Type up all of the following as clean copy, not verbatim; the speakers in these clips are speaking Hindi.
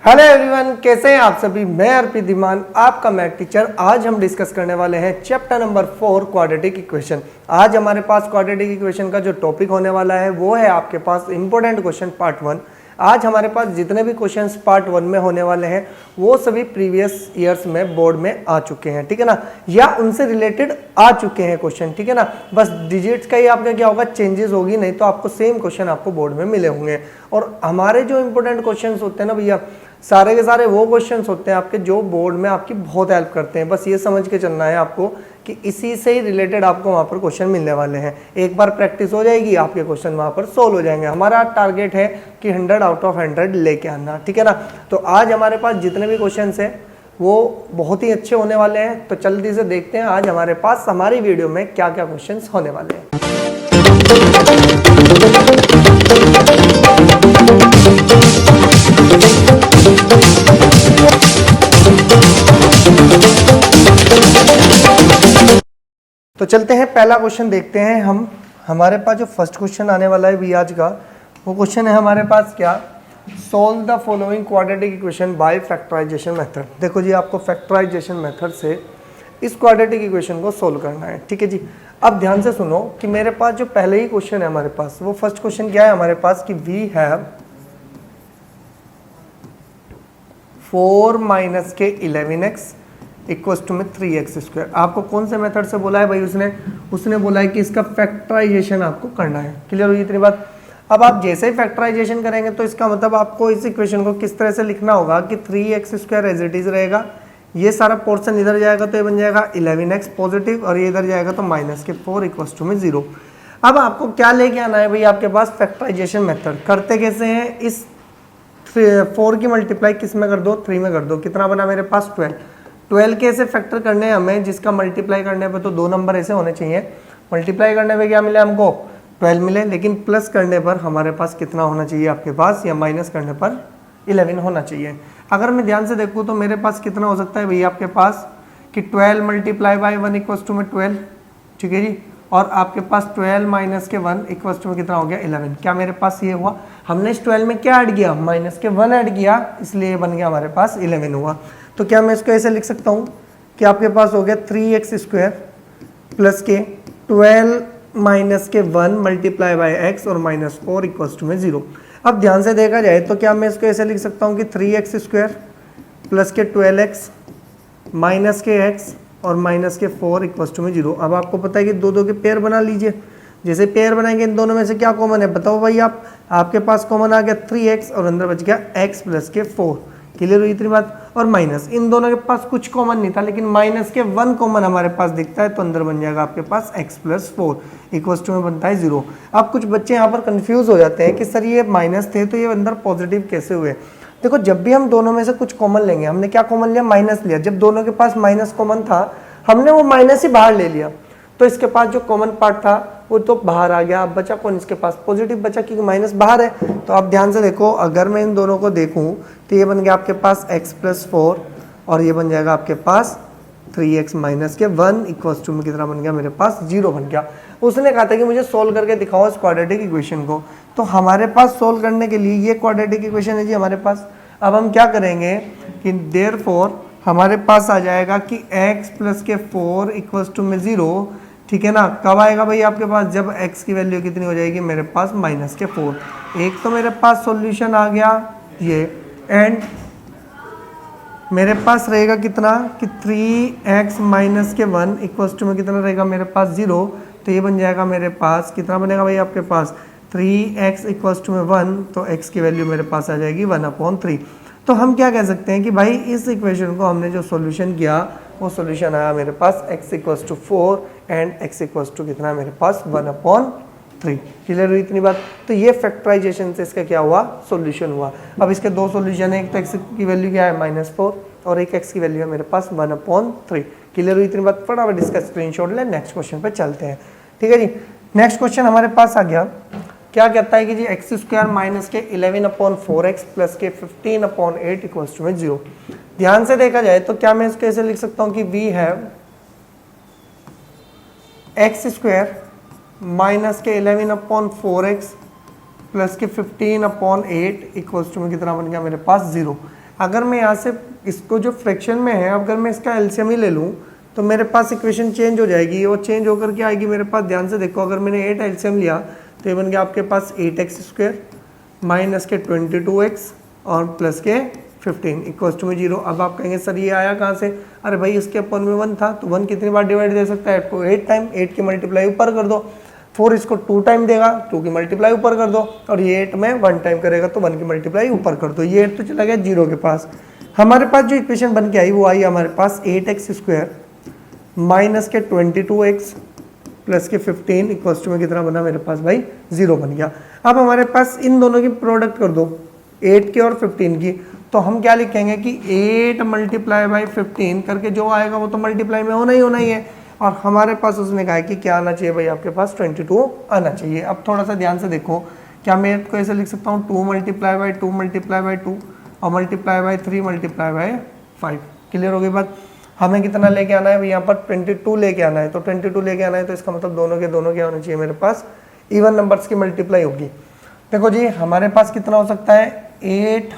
हेलो एवरीवन, कैसे हैं आप सभी। मैं अर्पित धीमान, आपका मैथ टीचर। आज हम डिस्कस करने वाले हैं चैप्टर नंबर 4 क्वाड्रेटिक इक्वेशन। आज हमारे पास क्वाड्रेटिक इक्वेशन का जो टॉपिक होने वाला है वो है आपके पास इंपॉर्टेंट क्वेश्चन पार्ट 1। आज हमारे पास जितने भी क्वेश्चंस पार्ट 1 में होने वाले हैं वो सभी प्रीवियस ईयर्स में बोर्ड में आ चुके हैं, ठीक है ना, या उनसे रिलेटेड आ चुके हैं क्वेश्चन, ठीक है ना। बस डिजिट्स का ही आपका क्या होगा, चेंजेस होगी, नहीं तो आपको सेम क्वेश्चन आपको बोर्ड में मिले होंगे। और हमारे जो इंपॉर्टेंट क्वेश्चन होते हैं ना भैया, सारे के सारे वो क्वेश्चंस होते हैं आपके जो बोर्ड में आपकी बहुत हेल्प करते हैं। बस ये समझ के चलना है आपको कि इसी से ही रिलेटेड आपको वहाँ पर क्वेश्चन मिलने वाले हैं। एक बार प्रैक्टिस हो जाएगी, आपके क्वेश्चन वहाँ पर सोल्व हो जाएंगे। हमारा टारगेट है कि 100 आउट ऑफ 100 लेके आना, ठीक है ना। तो आज हमारे पास जितने भी क्वेश्चन हैं वो बहुत ही अच्छे होने वाले हैं। तो जल्दी से देखते हैं आज हमारे पास हमारी वीडियो में क्या क्या क्वेश्चन होने वाले हैं। तो चलते हैं, पहला क्वेश्चन देखते हैं हम। हमारे पास जो फर्स्ट क्वेश्चन आने वाला है भी आज का, वो क्वेश्चन है हमारे पास क्या, solve the following quadratic equation by factorization method. देखो जी, आपको फैक्टराइजेशन मेथड से इस क्वाड्रेटिक इक्वेशन को सोल्व करना है, ठीक है जी। अब ध्यान से सुनो कि मेरे पास जो पहले ही क्वेश्चन है हमारे पास, वो फर्स्ट क्वेश्चन क्या है हमारे पास कि वी हैव 4 माइनस के 11x इक्वल्स टू में 3x स्क्वायर। आपको कौन से मेथड से बोला है भाई, उसने बोला है कि इसका फैक्टराइजेशन आपको करना है। क्लियर हुई इतनी बात। अब आप जैसे ही फैक्टराइजेशन करेंगे तो इसका मतलब आपको इस इक्वेशन को किस तरह से लिखना होगा कि 3x square as it is रहेगा, ये सारा पोर्शन इधर जाएगा तो ये बन जाएगा 11x पॉजिटिव, और ये इधर जाएगा तो माइनस के 4 इक्वल्स टू में 0। अब आपको क्या लेके आना है भाई, आपके पास फैक्टराइजेशन मेथड। करते कैसे हैं, इस 4 की मल्टीप्लाई किस में कर दो, 3 में कर दो। कितना बना मेरे पास 12 के ऐसे फैक्टर करने हैं हमें, जिसका मल्टीप्लाई करने पे तो 2 नंबर ऐसे होने चाहिए। मल्टीप्लाई करने पे क्या मिले हमको, 12 मिले, लेकिन प्लस करने पर हमारे पास कितना होना चाहिए आपके पास, या माइनस करने पर 11 होना चाहिए। अगर मैं ध्यान से देखूँ तो मेरे पास कितना हो सकता है भैया आपके पास कि 12 मल्टीप्लाई बाई 1 इक्वल्स टू में 12, ठीक है जी। और आपके पास 12 माइनस के 1 इक्वल्स टू में कितना हो गया 11। क्या मेरे पास ये हुआ, हमने इस 12 में क्या ऐड किया, माइनस के 1 ऐड किया, इसलिए बन गया हमारे पास 11 हुआ। तो क्या मैं इसको ऐसे लिख सकता हूँ कि आपके पास हो गया 3x स्क्वायर प्लस के 12 माइनस के 1 मल्टीप्लाई बाई x और माइनस 4 इक्वल्स टू में 0। अब ध्यान से देखा जाए तो क्या मैं इसको ऐसे लिख सकता हूँ कि 3x स्क्वायर प्लस के 12x माइनस के x और माइनस के 4 इक्वल्स टू में 0। अब आपको पता है कि दो दो के पेयर बना लीजिए। जैसे पेयर बनाएंगे इन दोनों में से क्या कॉमन है बताओ भाई आप, आपके पास कॉमन आ गया 3x और अंदर बच गया x प्लस के 4। क्लियर हुई इतनी बात। और माइनस, इन दोनों के पास कुछ कॉमन नहीं था, लेकिन माइनस के 1 कॉमन हमारे पास दिखता है, तो अंदर बन जाएगा आपके पास x प्लस 4 इक्वल्स टू में बनता है 0। अब कुछ बच्चे यहाँ पर कंफ्यूज हो जाते हैं कि सर ये माइनस थे तो ये अंदर पॉजिटिव कैसे हुए। देखो, जब भी हम दोनों में से कुछ कॉमन लेंगे, हमने क्या कॉमन लिया, माइनस लिया। जब दोनों के पास माइनस कॉमन था, हमने वो माइनस ही बाहर ले लिया, तो इसके पास जो कॉमन पार्ट था वो तो बाहर आ गया। अब बचा कौन, इसके पास पॉजिटिव बचा, क्योंकि माइनस बाहर है। तो आप ध्यान से देखो, अगर मैं इन दोनों को देखूं तो ये बन गया आपके पास x प्लस 4 और ये बन जाएगा आपके पास 3x माइनस के 1 इक्वल्स टू में कितना बन गया मेरे पास 0 बन गया। उसने कहा था कि मुझे सोल्व करके दिखाओ इस क्वाड्रेटिक इक्वेशन को। तो हमारे पास सोल्व करने के लिए ये क्वाड्रेटिक इक्वेशन है जी हमारे पास। अब हम क्या करेंगे कि देयरफॉर हमारे पास आ जाएगा कि x प्लस के 4 इक्वल्स टू में 0, ठीक है ना। कब आएगा भाई आपके पास, जब x की वैल्यू कितनी हो जाएगी मेरे पास माइनस के 4। एक तो मेरे पास सॉल्यूशन आ गया ये, एंड मेरे पास रहेगा कितना कि 3x माइनस के 1 इक्वल्स टू में कितना रहेगा मेरे पास 0। तो ये बन जाएगा मेरे पास, कितना बनेगा भाई आपके पास 3x इक्वल्स टू में 1, तो x की वैल्यू मेरे पास आ जाएगी 1/3। तो हम क्या कह सकते हैं कि भाई इस इक्वेशन को हमने जो सॉल्यूशन किया वो सॉल्यूशन आया मेरे पास x equals to 4 and x equals to कितना मेरे पास 1/3। क्लियर हुई इतनी बात। तो ये फैक्टराइजेशन से इसका क्या हुआ, सॉल्यूशन हुआ। अब इसके दो सॉल्यूशन है, एक तो x की वैल्यू क्या है -4 और एक x की वैल्यू है मेरे पास 1/3। क्लियर हुई इतनी बात। फटाफट इसका स्क्रीनशॉट ले, नेक्स्ट क्वेश्चन पे चलते हैं, ठीक है जी। नेक्स्ट क्वेश्चन हमारे पास आ गया, क्या कहता है कि जी x स्क्वायर माइनस के 11/4x प्लस के 15/8 इक्वल्स टू में 0। ध्यान से देखा जाए तो क्या मैं इसको ऐसे लिख सकता हूं कि we have x square minus के 11/4x प्लस के 15/8 इक्वल्स टू में कितना बन गया मेरे पास 0। अगर मैं यहाँ से इसको जो फ्रैक्शन में है, अगर मैं इसका एलसीएम ही ले लूँ तो मेरे पास इक्वेशन चेंज हो जाएगी, और चेंज होकर के आएगी मेरे पास। ध्यान से देखो, अगर मैंने 8 एलसीएम लिया तो ये बन गया आपके पास 8x² माइनस के 22x और प्लस के 15 इक्वल्स टू में 0। अब आप कहेंगे सर ये आया कहाँ से? अरे भाई इसके अपन में 1 था, तो 1 कितनी बार डिवाइड दे सकता है? 8 टाइम। 8 की मल्टीप्लाई ऊपर कर दो। 4 इसको 2 टाइम देगा, 2 की मल्टीप्लाई ऊपर कर दो, और ये 8 में 1 टाइम करेगा तो 1 की मल्टीप्लाई ऊपर कर दो। ये 8 तो चला गया 0 के पास। हमारे पास जो इक्वेशन बन के आई वो आई हमारे पास 8x² माइनस के 22x प्लस के 15 इक्वल्स टू में कितना बना मेरे पास भाई? 0 बन गया। अब हमारे पास इन दोनों की प्रोडक्ट कर दो, 8 की और 15 की, तो हम क्या लिखेंगे कि 8 मल्टीप्लाई बाई 15 करके जो आएगा वो तो मल्टीप्लाई में होना ही है। और हमारे पास उसने कहा है कि क्या आना चाहिए भाई? आपके पास 22 आना चाहिए। अब थोड़ा सा ध्यान से देखो, क्या मैं इसको ऐसे लिख सकता हूँ 2 मल्टीप्लाई बाई 2 मल्टीप्लाई बाई 2 और multiply by 3 multiply by 5। Clear हो गई बात? हमें कितना लेके आना है भाई? यहाँ पर 22 लेके आना है। तो 22 लेके आना है तो इसका मतलब दोनों के दोनों क्या होने चाहिए मेरे पास? इवन नंबर्स की मल्टीप्लाई होगी। देखो जी हमारे पास कितना हो सकता है? 8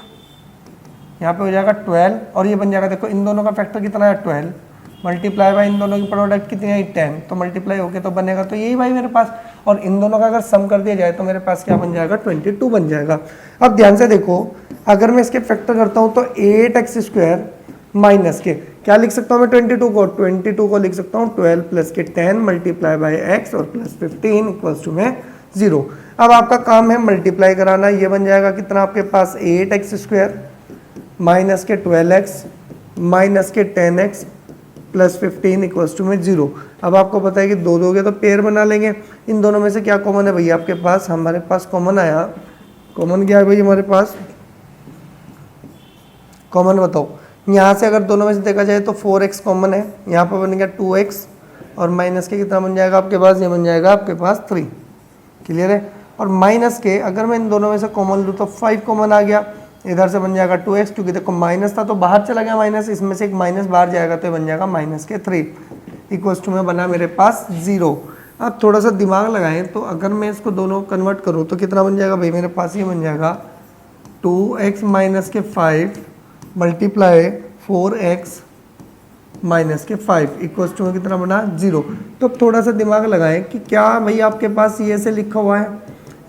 यहाँ पे हो जाएगा 12 और ये बन जाएगा, देखो इन दोनों का फैक्टर कितना है? 12 मल्टीप्लाई बाई इन दोनों की प्रोडक्ट कितनी है? 10। तो मल्टीप्लाई होके तो बनेगा तो यही भाई मेरे पास, और इन दोनों का अगर सम कर दिया जाए तो मेरे पास क्या बन जाएगा? 22 बन जाएगा। अब ध्यान से देखो, अगर मैं इसके फैक्टर करता हूँ तो 8x² माइनस के क्या लिख सकता हूँ मैं? 22 को लिख सकता हूँ 12 प्लस के 10 मल्टीप्लाई बाई x और प्लस 15 इक्वल्स टू में 0। अब आपका काम है मल्टीप्लाई कराना। ये बन जाएगा कितना आपके पास? 8x² माइनस के 12x माइनस के 10x प्लस 15 इक्वल्स टू में 0। अब आपको पता है कि दो दोगे तो पेयर बना लेंगे। इन दोनों में से क्या कॉमन है भैया आपके पास? हमारे पास कॉमन आया, कॉमन क्या है भाई हमारे पास? कॉमन बताओ। यहाँ से अगर दोनों में से देखा जाए तो 4x कॉमन है, यहाँ पर बन गया 2x और माइनस के कितना बन जाएगा आपके पास? ये बन जाएगा आपके पास 3। क्लियर है? और माइनस के अगर मैं इन दोनों में से कॉमन लूँ तो 5 कॉमन आ गया, इधर से बन जाएगा 2x, क्योंकि देखो माइनस था तो बाहर चला गया माइनस, इसमें से एक माइनस बाहर जाएगा तो ये बन जाएगा माइनस के 3 इक्वल्स टू में बना मेरे पास 0। अब थोड़ा सा दिमाग लगाएं तो अगर मैं इसको दोनों कन्वर्ट करूँ तो कितना बन जाएगा भाई मेरे पास? ये बन जाएगा 2x माइनस के 5 मल्टीप्लाई 4x माइनस के 5 इक्वल्स टू में कितना बना? 0। तो थोड़ा सा दिमाग लगाएं कि क्या भाई आपके पास ये से लिखा हुआ है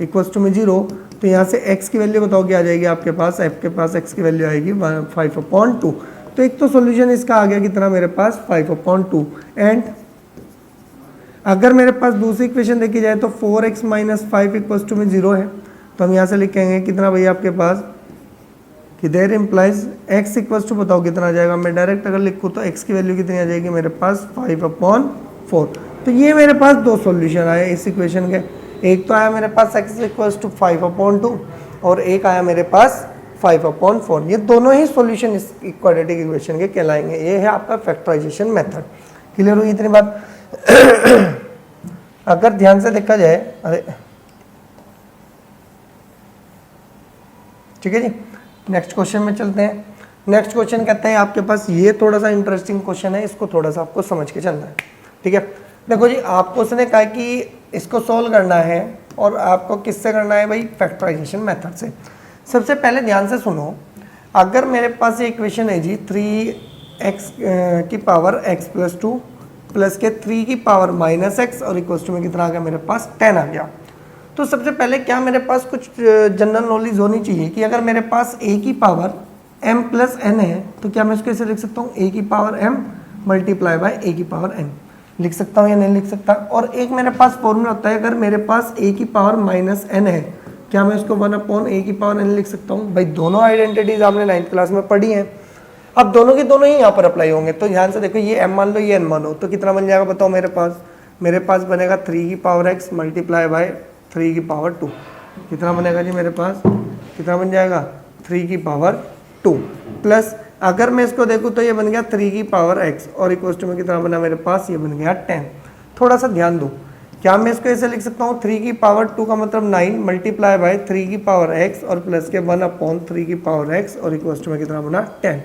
इक्वल्स टू में 0, तो यहाँ से x की वैल्यू बताओ क्या आ जाएगी आपके पास? आपके पास x की वैल्यू आएगी 5/2। तो एक तो सॉल्यूशन इसका आ गया कितना मेरे पास? 5/2। एंड अगर मेरे पास दूसरी इक्वेशन देखी जाए तो 4x माइनस 5 इक्वल्स टू में 0 है, तो हम यहाँ से लिखेंगे कितना भैया आपके पास? कि there implies x equals to बताओ कितना आ जाएगा? मैं डायरेक्ट अगर लिखूँ तो x की वैल्यू कितनी आ जाएगी मेरे पास? 5/4। तो ये मेरे पास दो सॉल्यूशन आए इस इक्वेशन के। एक तो आया मेरे पास x इक्वल्स टू 5/2 और एक आया मेरे पास 5/4। ये दोनों ही सॉल्यूशन इस क्वाड्रेटिक इक्वेशन के कहलाएंगे। ये है आपका फैक्टराइजेशन मेथड। क्लियर हुई इतनी बात? अगर ध्यान से देखा जाए, अरे ठीक है जी, नेक्स्ट क्वेश्चन में चलते हैं। नेक्स्ट क्वेश्चन कहते हैं आपके पास, ये थोड़ा सा इंटरेस्टिंग क्वेश्चन है, इसको थोड़ा सा आपको समझ के चलना है। ठीक है, देखो जी आपको उसने कहा कि इसको सॉल्व करना है और आपको किससे करना है भाई? फैक्टराइजेशन मेथड से। सबसे पहले ध्यान से सुनो, अगर मेरे पास ये इक्वेशन है जी 3x की पावर x प्लस 2 प्लस के 3 की पावर माइनस x और इक्वल्स टू में कितना आ गया मेरे पास? 10 आ गया। तो सबसे पहले क्या मेरे पास कुछ जनरल नॉलेज होनी चाहिए कि अगर मेरे पास a की पावर m प्लस n है तो क्या मैं इसको ऐसे लिख सकता हूँ? a की power m multiply by a की पावर n लिख सकता हूँ या नहीं लिख सकता? और एक मेरे पास फॉर्मूला होता है, अगर मेरे पास a की पावर माइनस n है क्या मैं इसको 1/a की पावर n लिख सकता हूँ? भाई दोनों आइडेंटिटीज आपने 9th क्लास में पढ़ी हैं। अब दोनों की दोनों ही यहाँ पर अप्लाई होंगे। तो ध्यान से देखो, ये m मान लो ये n मान लो, तो कितना बन जाएगा बताओ मेरे पास? मेरे पास बनेगा 3 की पावर x मल्टीप्लाई बाय 3 की पावर 2। कितना बनेगा जी मेरे पास? कितना बन जाएगा? 3 की पावर 2 प्लस अगर मैं इसको देखूँ तो ये बन गया 3 की पावर x और इक्वल्स टू में कितना बना मेरे पास? ये बन गया 10। थोड़ा सा ध्यान दो, क्या मैं इसको ऐसे लिख सकता हूँ 3 की पावर 2 का मतलब 9 मल्टीप्लाई बाय 3 की पावर x और प्लस के 1/3 की पावर x और इक्वल्स टू में कितना बना? 10।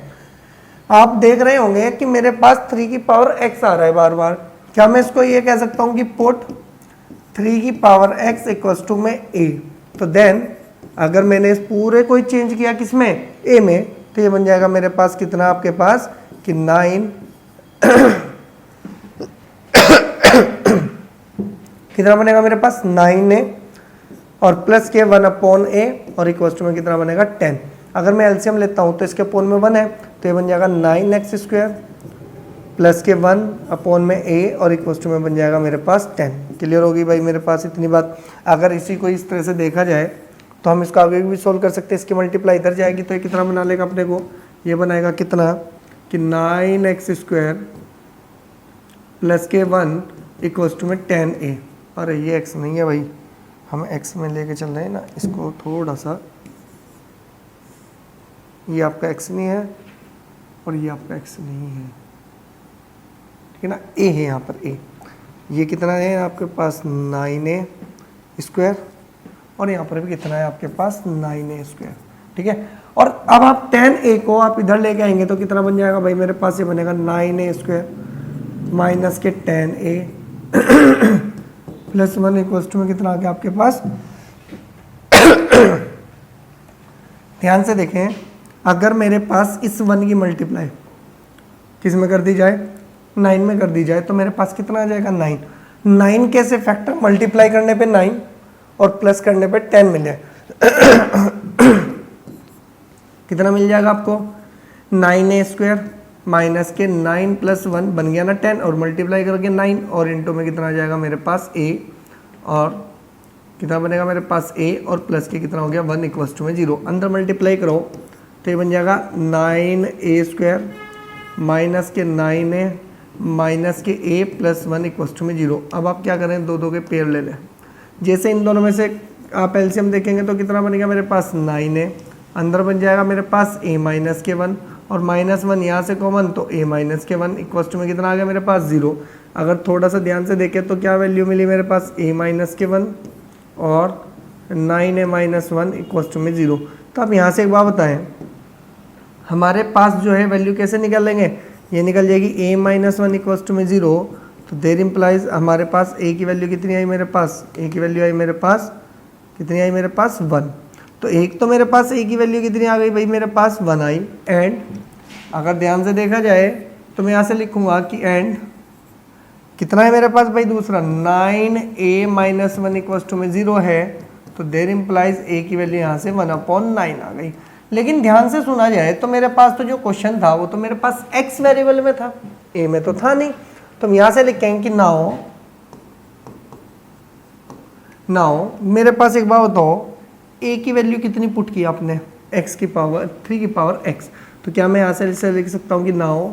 आप देख रहे होंगे कि मेरे पास 3 की पावर x आ रहा है बार बार। क्या मैं इसको ये कह सकता हूँ कि पुट 3 की पावर x इक्वल्स टू में a? तो देन अगर मैंने इस पूरे को चेंज किया किसमें? a में, तो ये बन जाएगा मेरे पास कितना आपके पास कि 9 कितना बनेगा मेरे पास 9a और प्लस के 1/a और इक्वल टू में कितना बनेगा 10। अगर मैं एलसीएम लेता हूँ तो इसके अपोन में 1 है तो ये बन जाएगा 9x² प्लस के 1/a और इक्वल टू में बन जाएगा मेरे पास 10। क्लियर होगी भाई मेरे पास इतनी बात। अगर इसी को इस तरह से देखा जाए तो हम इसको आगे भी सोल्व कर सकते हैं। इसकी मल्टीप्लाई इधर जाएगी तो ये कितना बना लेगा अपने को, ये बनाएगा कितना कि 9x² प्लस के 1 इक्वल टू में 10a। अरे ये x नहीं है भाई, हम x में लेके चल रहे हैं ना इसको थोड़ा सा, ये आपका x नहीं है और ये आपका x नहीं है, ठीक है ना, a है यहाँ पर a। ये कितना है आपके पास 9a² और यहाँ पर भी कितना है आपके पास 9a², ठीक है। और अब आप 10a को आप इधर लेके आएंगे तो कितना बन जाएगा भाई मेरे पास, ये बनेगा 9a² माइनस के 10a प्लस 1 इक्वल टू में कितना आ गया आपके पास। ध्यान से देखें, अगर मेरे पास इस 1 की मल्टीप्लाई किस में कर दी जाए, 9 में कर दी जाए तो मेरे पास कितना आ जाएगा 9। 9 कैसे फैक्टर, मल्टीप्लाई करने पे 9 और प्लस करने पे 10 मिले कितना मिल जाएगा आपको 9a² माइनस के 9 प्लस 1 बन गया ना 10 और मल्टीप्लाई करके 9 और इंटू में कितना आ जाएगा मेरे पास a और कितना बनेगा मेरे पास a और प्लस के कितना हो गया 1 इक्वल टू में 0। अंदर मल्टीप्लाई करो तो ये बन जाएगा 9a² माइनस के 9a माइनस के a प्लस 1 इक्वल टू में 0। अब आप क्या करें, दो दो के पेयर ले लें। जैसे इन दोनों में से आप एलसीएम देखेंगे तो कितना बनेगा मेरे पास 9a, अंदर बन जाएगा मेरे पास a माइनस के 1 और माइनस 1 यहाँ से कॉमन तो a माइनस के 1 इक्वल टू में कितना आ गया मेरे पास 0। अगर थोड़ा सा ध्यान से देखें तो क्या वैल्यू मिली मेरे पास a माइनस के 1 और 9a माइनस 1 इक्वल टू में 0। तो अब यहाँ से एक बात बताएं, हमारे पास जो है वैल्यू कैसे निकल लेंगे, ये निकल जाएगी a माइनस 1 इक्वल टू में 0। तो देर इम्प्लाइज हमारे पास a की वैल्यू कितनी आई मेरे पास, a की वैल्यू आई मेरे पास कितनी आई मेरे पास 1। तो एक तो मेरे पास a की वैल्यू कितनी आ गई भाई मेरे पास 1 आई। एंड अगर ध्यान से देखा जाए तो मैं यहाँ से लिखूंगा कि एंड कितना है मेरे पास भाई दूसरा 9a माइनस 1 इक्वल टू में 0 है। तो देर इम्प्लाइज a की वैल्यू यहाँ से 1/9 आ गई। लेकिन ध्यान से सुना जाए तो मेरे पास तो जो क्वेश्चन था वो तो मेरे पास x वेरिएबल में था, a में तो था नहीं। तो हम यहाँ से लिखेंगे कि नाउ मेरे पास एक बात बताओ, a की वैल्यू कितनी पुट की आपने, x की पावर 3 की पावर x। तो क्या मैं यहाँ से लिख सकता हूँ कि नाउ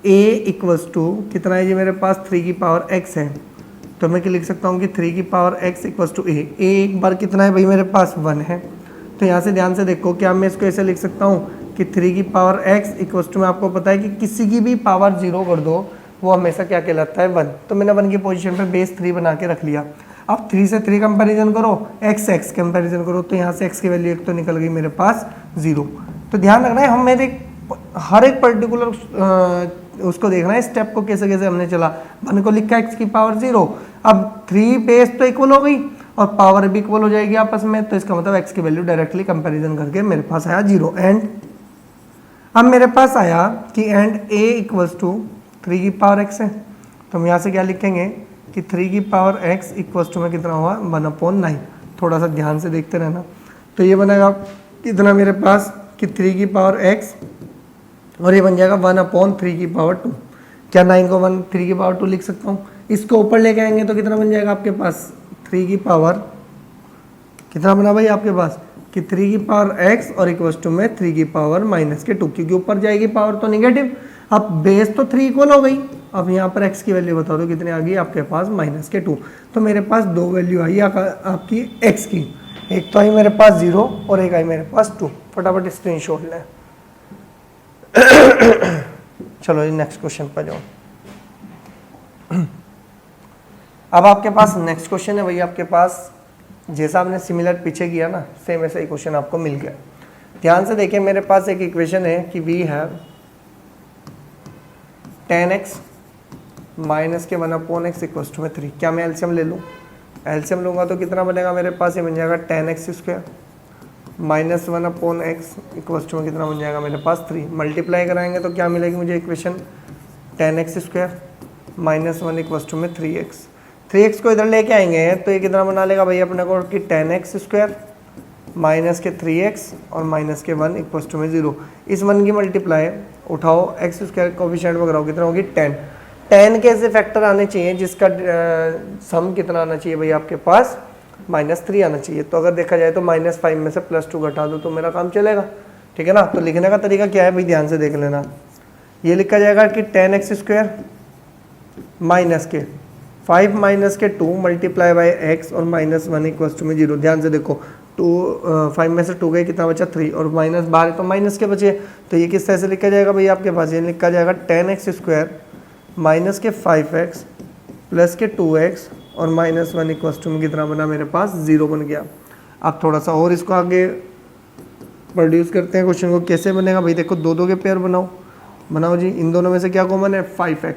a इक्वल्स टू कितना है जी मेरे पास 3 की पावर x है। तो मैं क्या लिख सकता हूँ कि 3 की power x equals to a एक बार कितना है भाई मेरे पास 1 है। तो यहाँ से ध्यान से देखो, क्या मैं इसको ऐसे लिख सकता हूँ कि 3 की पावर x इक्वल्स टू में आपको पता है कि किसी की भी पावर 0 कर दो वो हमेशा क्या कहलाता है 1। तो मैंने 1 की पोजीशन पे बेस 3 बना के रख लिया। अब 3 से 3 कंपैरिजन करो, x कंपैरिजन करो तो यहाँ से x की वैल्यू एक तो निकल गई मेरे पास 0। तो ध्यान रखना है, हम मेरे हर एक पर्टिकुलर उसको देखना है स्टेप को कैसे कैसे हमने चला। 1 को लिखा x की पावर 0, अब 3 बेस तो इक्वल हो गई और पावर भी इक्वल हो जाएगी आपस में। तो इसका मतलब x की वैल्यू डायरेक्टली कंपैरिजन करके मेरे पास आया 0। एंड अब मेरे पास आया कि एंड a इक्वल्स टू 3 की पावर x है। तो हम यहाँ से क्या लिखेंगे कि 3 की पावर x इक्वल्स टू में कितना हुआ 1/9। थोड़ा सा ध्यान से देखते रहना। तो ये बनेगा कितना मेरे पास कि 3 की पावर x और ये बन जाएगा 1/3 की पावर 2। क्या 9 को 3 की पावर 2 लिख सकता हूँ। इसको ऊपर लेके आएंगे तो कितना बन जाएगा आपके पास 3 की पावर कितना बना भाई आपके पास कि 3 की पावर x और इक्वल्स टू में 3 की पावर माइनस के 2, क्योंकि ऊपर जाएगी पावर तो निगेटिव। अब बेस तो 3 इक्वल हो गई। अब यहाँ पर x की वैल्यू बता दो कितनी आ गई आपके पास -2। तो मेरे पास दो वैल्यू आई आपकी x की, एक तो आई मेरे पास 0 और एक आई मेरे पास 2। फटाफट स्क्रीनशॉट लें। चलो जी नेक्स्ट क्वेश्चन पर जाओ। अब आपके पास नेक्स्ट क्वेश्चन है भैया, आपके पास जैसा आपने सिमिलर पीछे किया ना सेम ऐसा ही क्वेश्चन आपको मिल गया। ध्यान से देखिए, मेरे पास एक इक्वेशन है कि वी हैव 10x माइनस के 1/x इक्वल्स टू में 3। क्या मैं एलसीएम ले लूँ, एलसीएम लूँगा तो कितना बनेगा मेरे पास, ये बन जाएगा 10x² -1/x इक्वल्स टू में कितना बन जाएगा मेरे पास 3। मल्टीप्लाई कराएंगे तो क्या मिलेगी मुझे इक्वेशन 10x² -1 इक्वल्स टू में 3x। 3x को इधर लेके आएंगे तो ये कितना बना लेगा भाई अपने को कि 10x² माइनस के 3x और माइनस के 1 इक्वल्स टू में 0। इस 1 की मल्टीप्लाई उठाओ x² कोफिशिएंट वगैरह हो कितना होगी 10। 10 के ऐसे फैक्टर आने चाहिए जिसका सम कितना आना चाहिए भाई आपके पास -3 आना चाहिए। तो अगर देखा जाए तो -5 में से +2 घटा दो तो मेरा काम चलेगा, ठीक है ना। तो लिखने का तरीका क्या है भाई ध्यान से देख लेना। ये लिखा जाएगा कि 10x² माइनस के 5 माइनस के 2 मल्टीप्लाई बाई x और -1 इक्वल्स टू में 0। ध्यान से देखो 5 में से 2 गए कितना बचा 3 और माइनस बाहर तो माइनस के बचे। तो ये किस तरह से लिखा जाएगा भाई आपके पास, ये लिखा जाएगा 10x² माइनस के 5x प्लस के 2x और -1 इक्वल्स टू में कितना बना मेरे पास 0 बन गया। अब थोड़ा सा और इसको आगे प्रोड्यूस करते हैं क्वेश्चन को। कैसे बनेगा भाई, देखो दो दो के पेयर बनाओ जी। इन दोनों में से क्या कॉमन है 5x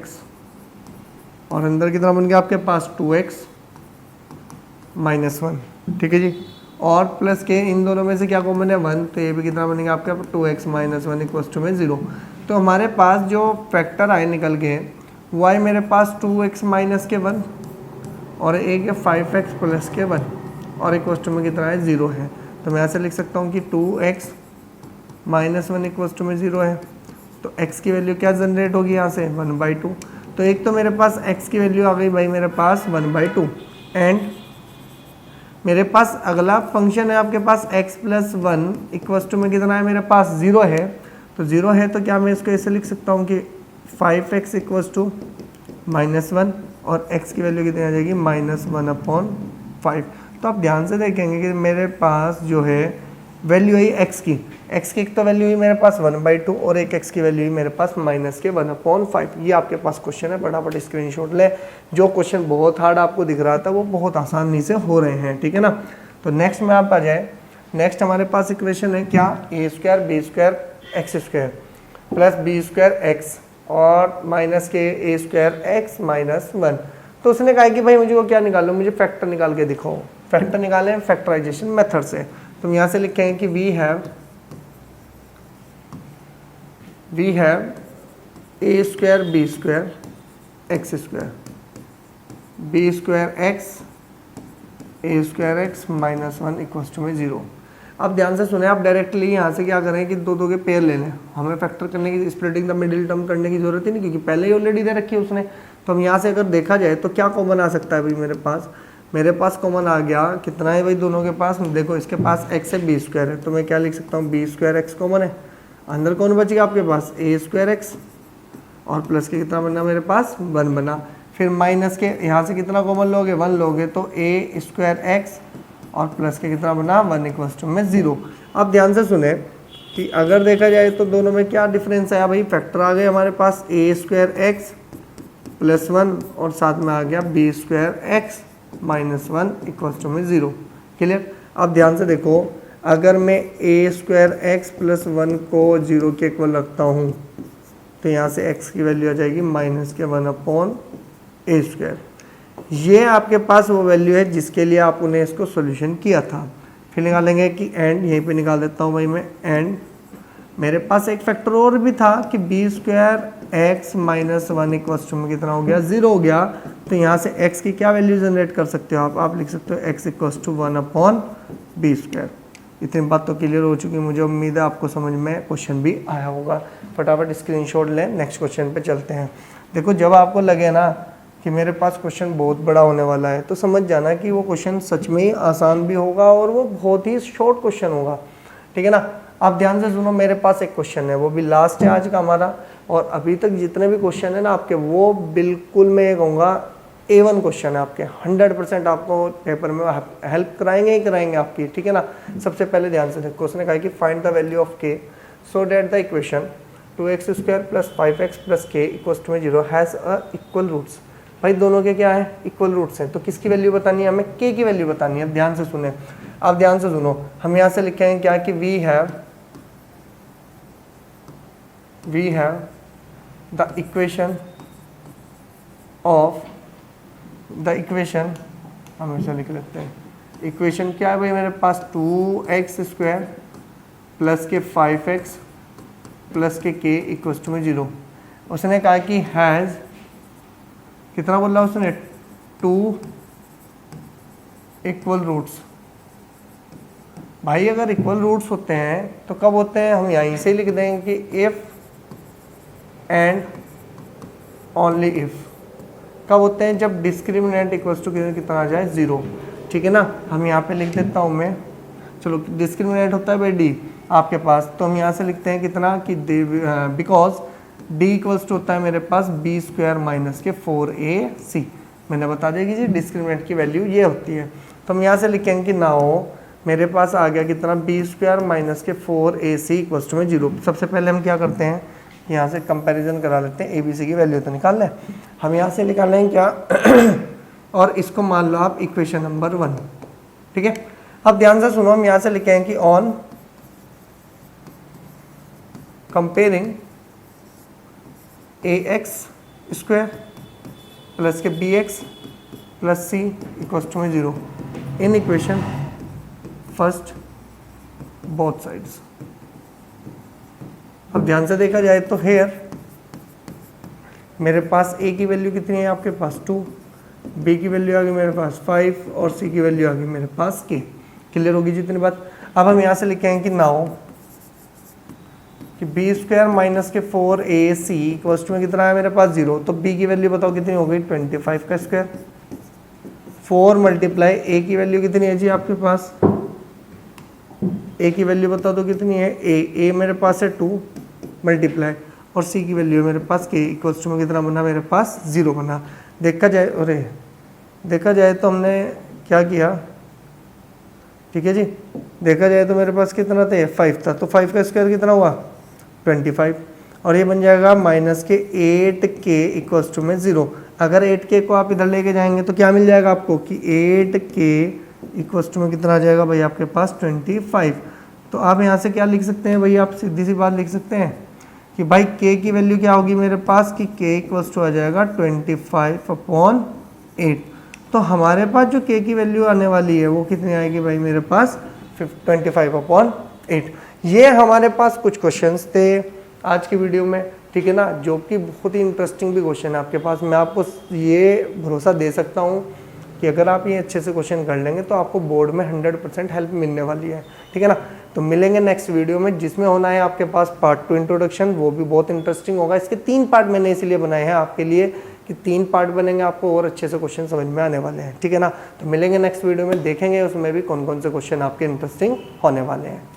और अंदर कितना बन गया आपके पास 2x -1, ठीक है जी। और प्लस के इन दोनों में से क्या कॉमन है 1, तो ये भी कितना बनेगा आपका 2x -1 इक्वल्स टू में 0। तो हमारे पास जो फैक्टर आए निकल के वो आए मेरे पास 2x माइनस के 1 और एक है 5x प्लस के 1 और इक्वल्स टू में कितना है 0 है। तो मैं ऐसे लिख सकता हूँ कि 2x -1 इक्वल्स टू में 0 है। तो x की वैल्यू क्या जनरेट होगी यहाँ से 1/2। तो एक तो मेरे पास x की वैल्यू आ गई भाई मेरे पास 1/2 एंड मेरे पास अगला फंक्शन है आपके पास x + 1 इक्वल्स टू में कितना है मेरे पास 0 है। तो 0 है तो क्या मैं इसको ऐसे लिख सकता हूँ कि 5x इक्वल्स टू -1 और x की वैल्यू कितनी आ जाएगी -1/5। तो आप ध्यान से देखेंगे कि मेरे पास जो है वैल्यू है x की एक तो वैल्यू ही मेरे पास 1/2 और एक x की वैल्यू ही मेरे पास -1/5। ये आपके पास क्वेश्चन है, फटाफट स्क्रीनशॉट ले। जो क्वेश्चन बहुत हार्ड आपको दिख रहा था वो बहुत आसानी से हो रहे हैं, ठीक है ना। तो नेक्स्ट में आप आ जाए, नेक्स्ट हमारे पास इक्वेशन है क्या a² b² x² plus b² x और माइनस के a² x -1। तो उसने कहा कि भाई मुझे वो क्या निकालो, मुझे फैक्टर निकाल के दिखाओ। फैक्टर निकालें फैक्टराइजेशन मेथड से। तुम यहाँ से लिखेंगे कि we have a² b² x² b² x a² x -1 equals to में 0। अब ध्यान से सुने, आप डायरेक्टली यहाँ से क्या करें कि दो दो के पेयर ले लें। हमें फैक्टर करने की, स्प्लिटिंग द मिडिल टर्म करने की जरूरत ही नहीं क्योंकि पहले ही ऑलरेडी दे रखी है उसने। तो हम यहाँ से अगर देखा जाए तो क्या कॉमन आ सकता है भाई मेरे पास कॉमन आ गया कितना है भाई दोनों के पास। देखो इसके पास x है b² है तो मैं क्या लिख सकता हूँ b² x कॉमन है। अंदर कौन बच गया आपके पास a² x और प्लस के कितना बना मेरे पास 1 बना। फिर माइनस के यहाँ से कितना कॉमन लोगे 1 लोगे तो a² x और प्लस के कितना बना 1 इक्वल्स टू में 0। अब ध्यान से सुने कि अगर देखा जाए तो दोनों में क्या डिफरेंस आया भाई, फैक्टर आ गए हमारे पास a² x + 1 और साथ में आ गया b² x -1 इक्वल्स टू में 0। क्लियर। अब ध्यान से देखो, अगर मैं a² x + 1 को 0 के इक्वल रखता हूँ तो यहाँ से x की वैल्यू आ जाएगी -1/a²। ये आपके पास वो वैल्यू है जिसके लिए आपने इसको सॉल्यूशन किया था। फिर निकालेंगे कि एंड, यहीं पे निकाल देता हूँ भाई मैं एंड। मेरे पास एक फैक्टर और भी था कि b² x -1 इक्वल्स टू में कितना हो गया 0 हो गया। तो यहाँ से x की क्या वैल्यू जनरेट कर सकते हो आप लिख सकते हो x इक्वल्स टू 1/b²। इतनी बात तो क्लियर हो चुकी, मुझे उम्मीद है आपको समझ में क्वेश्चन भी आया होगा। फटाफट स्क्रीनशॉट लें, नेक्स्ट क्वेश्चन पे चलते हैं। देखो जब आपको लगे ना कि मेरे पास क्वेश्चन बहुत बड़ा होने वाला है तो समझ जाना कि वो क्वेश्चन सच में ही आसान भी होगा और वो बहुत ही शॉर्ट क्वेश्चन होगा, ठीक है ना। आप ध्यान से सुनो, मेरे पास एक क्वेश्चन है वो भी लास्ट है आज का हमारा, और अभी तक जितने भी क्वेश्चन है ना आपके वो बिल्कुल मैं कहूँगा A1 क्वेश्चन है आपके। 100% आपको पेपर में हेल्प कराएंगे ही कराएंगे आपकी, ठीक है ना। सबसे पहले ध्यान से देखो, उसने कहा कि find the value of k so that the equation 2x² + 5x + k equals to 0 has a equal roots. भाई दोनों के क्या है इक्वल रूट्स हैं, तो किसकी वैल्यू बतानी है हमें, k की वैल्यू बतानी है। ध्यान से सुने, आप ध्यान से सुनो, हम यहाँ से लिखेंगे क्या कि वी हैव द इक्वेशन हमेशा लिख लेते हैं इक्वेशन क्या है भाई मेरे पास 2x² प्लस के 5x प्लस के k इक्वल्स टू में 0। उसने कहा कि हैज़ कितना बोला उसने 2 इक्वल रूट्स। भाई अगर इक्वल रूट्स होते हैं तो कब होते हैं, हम यहीं से लिख देंगे कि इफ़ एंड ओनली इफ़ कब होते हैं, जब डिस्क्रिमिनेंट इक्वल्स टू कितना आ जाए 0। ठीक है ना, हम यहाँ पे लिख देता हूँ मैं, चलो डिस्क्रिमिनेंट होता है भाई डी आपके पास, तो हम यहाँ से लिखते हैं कितना कि बिकॉज डी इक्वल्स टू होता है मेरे पास b² माइनस के 4ac। मैंने बता दिया कि जी डिस्क्रिमिनेंट की वैल्यू ये होती है, तो हम यहाँ से लिखेंगे कि नाउ मेरे पास आ गया कितना b² माइनस के 4ac इक्वल्स टू में 0। सबसे पहले हम क्या करते हैं, यहाँ से कंपैरिजन करा लेते हैं, abc की वैल्यू तो निकाल लें। हम यहाँ से निकाल लेंगे क्या और इसको मान लो आप इक्वेशन नंबर 1। ठीक है, अब ध्यान से सुनो, हम यहाँ से लिखेंगे कि ऑन कंपेयरिंग ax² प्लस के bx plus c equals to में 0 in equation first both sides. अब ध्यान से देखा जाए तो हेयर मेरे पास a की वैल्यू कितनी है आपके पास 2, b की वैल्यू आ गई मेरे पास 5 और c की वैल्यू आ गई मेरे पास k। क्लियर होगी जितनी बात। अब हम यहाँ से लिखेंगे कि नाउ कि b² माइनस के 4ac इक्वल्स टू में कितना है मेरे पास 0, तो b की वैल्यू बताओ कितनी हो गई 25 का स्क्वायर। 4 मल्टीप्लाई a की वैल्यू कितनी है जी आपके पास, a की वैल्यू बताओ तो कितनी है, a मेरे पास है 2 मल्टीप्लाई और c की वैल्यू मेरे पास k इक्वल्स टू में कितना बना मेरे पास 0 बना। देखा जाए, अरे देखा जाए तो हमने क्या किया, ठीक है जी, देखा जाए तो मेरे पास कितना था 5 था, तो 5 का स्क्वायर कितना हुआ 25 और ये बन जाएगा माइनस के 8k इक्वल्स टू में 0। अगर 8k को आप इधर लेके जाएंगे तो क्या मिल जाएगा आपको कि 8k इक्वल्स टू में कितना आ जाएगा भाई आपके पास 25। तो आप यहाँ से क्या लिख सकते हैं भाई, आप सीधी सी बात लिख सकते हैं कि भाई k की वैल्यू क्या होगी मेरे पास कि k इक्वल्स टू आ जाएगा 25/8। तो हमारे पास जो k की वैल्यू आने वाली है वो कितनी आएगी भाई मेरे पास 25/8। ये हमारे पास कुछ क्वेश्चंस थे आज की वीडियो में, ठीक है ना, जो कि बहुत ही इंटरेस्टिंग भी क्वेश्चन है आपके पास। मैं आपको ये भरोसा दे सकता हूँ कि अगर आप ये अच्छे से क्वेश्चन कर लेंगे तो आपको बोर्ड में 100% हेल्प मिलने वाली है। ठीक है ना, तो मिलेंगे नेक्स्ट वीडियो में जिसमें होना है आपके पास पार्ट 2 इंट्रोडक्शन, वो भी बहुत इंटरेस्टिंग होगा। इसके 3 पार्ट मैंने इसलिए बनाए हैं आपके लिए कि 3 पार्ट बनेंगे, आपको और अच्छे से क्वेश्चन समझ में आने वाले हैं। ठीक है ना, तो मिलेंगे नेक्स्ट वीडियो में, देखेंगे उसमें भी कौन कौन से क्वेश्चन आपके इंटरेस्टिंग होने वाले हैं।